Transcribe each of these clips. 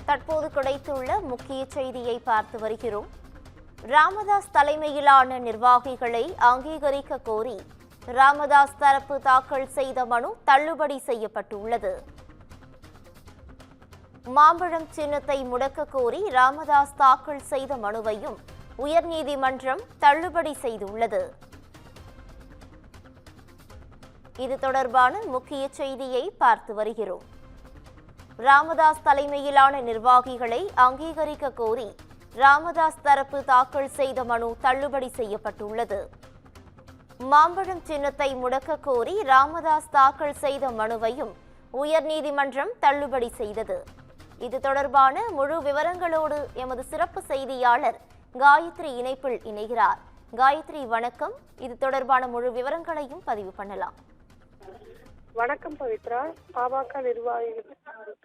தற்போது கிடைத்துள்ள முக்கிய செய்தியை பார்த்து வருகிறோம். ராமதாஸ் தலைமையிலான நிர்வாகிகளை அங்கீகரிக்க கோரி ராமதாஸ் தரப்பு தாக்கல் செய்த மனு தள்ளுபடி செய்யப்பட்டுள்ளது. மாம்பழம் சின்னத்தை முடக்க கோரி ராமதாஸ் தாக்கல் செய்த மனுவையும் உயர்நீதிமன்றம் தள்ளுபடி செய்துள்ளது. இது தொடர்பான முக்கிய செய்தியை பார்த்து வருகிறோம். ராமதாஸ் தலைமையிலான நிர்வாகிகளை அங்கீகரிக்க கோரி ராமதாஸ் தரப்பு தாக்கல் செய்த மனு தள்ளுபடி செய்யப்பட்டுள்ளது. மாம்பழம் சின்னத்தை முடக்க கோரி ராமதாஸ் தாக்கல் செய்த மனுவையும் உயர்நீதிமன்றம் தள்ளுபடி செய்தது. இது தொடர்பான முழு விவரங்களோடு எமது சிறப்பு செய்தியாளர் காயத்ரி இணைப்பில் இணைகிறார். காயத்ரி, வணக்கம். இது தொடர்பான முழு விவரங்களையும் பதிவு பண்ணலாம். வணக்கம் பவித்ரா. பாமக நிர்வாகிகள்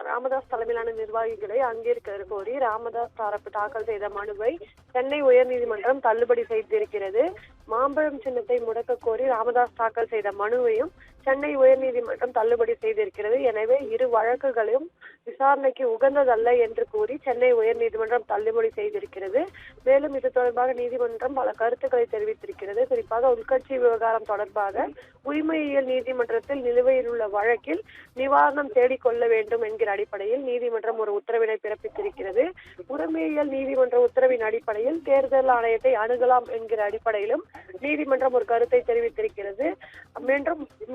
ராமதாஸ் தலைமையிலான நிர்வாகிகளை அங்கீகரிக்க கோரி ராமதாஸ் தரப்பு தாக்கல் செய்த மனுவை சென்னை உயர்நீதிமன்றம் தள்ளுபடி செய்திருக்கிறது. மாம்பழம் சின்னத்தை முடக்க கோரி ராமதாஸ் தாக்கல் செய்த மனுவையும் சென்னை உயர்நீதிமன்றம் தள்ளுபடி செய்திருக்கிறது. எனவே இரு வழக்குகளையும் விசாரணைக்கு உகந்ததல்ல என்று கூறி சென்னை உயர்நீதிமன்றம் தள்ளுபடி செய்திருக்கிறது. மேலும் இது தொடர்பாக நீதிமன்றம் பல கருத்துக்களை தெரிவித்திருக்கிறது. குறிப்பாக உள்கட்சி விவகாரம் தொடர்பாக உரிமையியல் நீதிமன்றத்தில் நிலுவையில் உள்ள வழக்கில் நிவாரணம் தேடிக்கொள்ள வேண்டும் என்கிற அடிப்படையில் நீதிமன்றம் ஒரு உத்தரவினை பிறப்பித்திருக்கிறது. உரிமையியல் நீதிமன்ற உத்தரவின் அடிப்படையில் தேர்தல் ஆணையத்தை அணுகலாம் என்கிற அடிப்படையிலும் நீதிமன்றம் ஒரு கருத்தை தெரிவித்திருக்கிறது.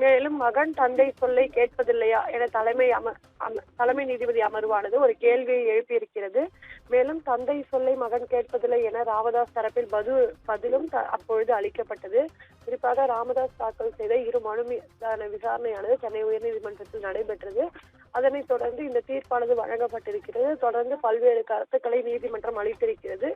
மேலும் மகன் தந்தை சொல்லை கேட்பதில்லையா என தலைமை நீதிபதி அமர்வானது ஒரு கேள்வியை எழுப்பியிருக்கிறது. மேலும் தந்தை சொல்லை மகன் கேட்பதில்லை என ராமதாஸ் தரப்பில் பதிலும் அப்பொழுது அளிக்கப்பட்டது. குறிப்பாக ராமதாஸ் தாக்கல் செய்த இரு மனு மீதான விசாரணையானது சென்னை உயர்நீதிமன்றத்தில் நடைபெற்றது. அதனைத் தொடர்ந்து இந்த தீர்ப்பானது வழங்கப்பட்டிருக்கிறது. தொடர்ந்து பல்வேறு கருத்துக்களை நீதிமன்றம் அளித்திருக்கிறது.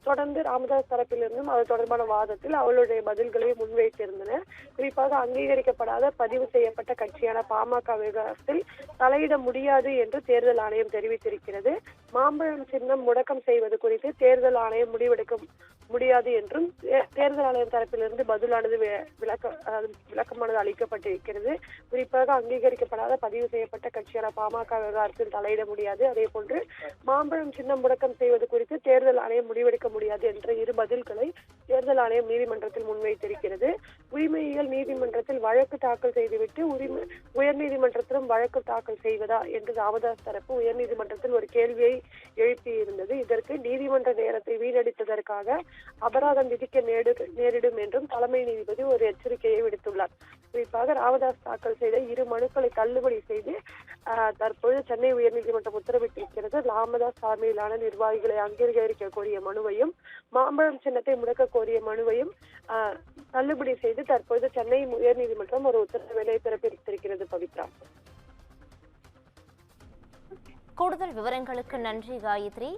தொடர்ந்து ராமதாஸ் தரப்பிலிருந்தும் அது தொடர்பான வாதத்தில் அவளுடைய பதில்களை முன்வைத்திருந்தனர். குறிப்பாக அங்கீகரிக்கப்படாத பதிவு செய்யப்பட்ட கட்சியான பாமக விவகாரத்தில் தலையிட முடியாது என்று தேர்தல் ஆணையம் தெரிவித்திருக்கிறது. மாம்பழம் சின்னம் முடக்கம் செய்வது குறித்து தேர்தல் ஆணையம் முடிவெடுக்க முடியாது என்றும் தேர்தல் ஆணையம் தரப்பிலிருந்து பதிலானது விளக்கமானது அளிக்கப்பட்டிருக்கிறது. குறிப்பாக அங்கீகரிக்கப்படாத பதிவு செய்யப்பட்ட கட்சியான பாமக விவகாரத்தில் தலையிட முடியாது, அதே போன்று மாம்பழம் சின்னம் முடக்கம் செய்வது குறித்து தேர்தல் ஆணையம் முடிவெடுக்க முடியாது என்ற இரு பதில்களை தேர்தல் ஆணையம் நீதிமன்றத்தில் முன்வைத்திருக்கிறது. உரிமையியல் நீதிமன்றத்தில் வழக்கு தாக்கல் செய்துவிட்டு உயர்நீதிமன்றத்திலும் வழக்கு தாக்கல் செய்வதா என்று ராமதாஸ் தரப்பு உயர்நீதிமன்றத்தில் ஒரு கேள்வியை எழுப்பியிருந்தது. இதற்கு நீதிமன்ற நேரத்தை வீணடித்ததற்காக அபராதம் விதிக்க நேரிடும் என்றும் தலைமை நீதிபதி ஒரு எச்சரிக்கையை விடுத்துள்ளார். குறிப்பாக ராமதாஸ் தாக்கல் செய்த இரு மனுக்களை தள்ளுபடி செய்து தற்போது சென்னை உயர்நீதிமன்றம் உத்தரவிட்டிருக்கிறது. ராமதாஸ் தலைமையிலான நிர்வாகிகளை அங்கீகரிக்க கோரிய மனுவையும் மாம்பழம் சின்னத்தை முடக்க கோரிய மனுவையும் தள்ளுபடி செய்து தற்போது சென்னை உயர்நீதிமன்றம் ஒரு உத்தரவினை பிறப்பித்திருக்கிறது. பவித்ரா, கூடுதல் விவரங்களுக்கு நன்றி காயத்ரி.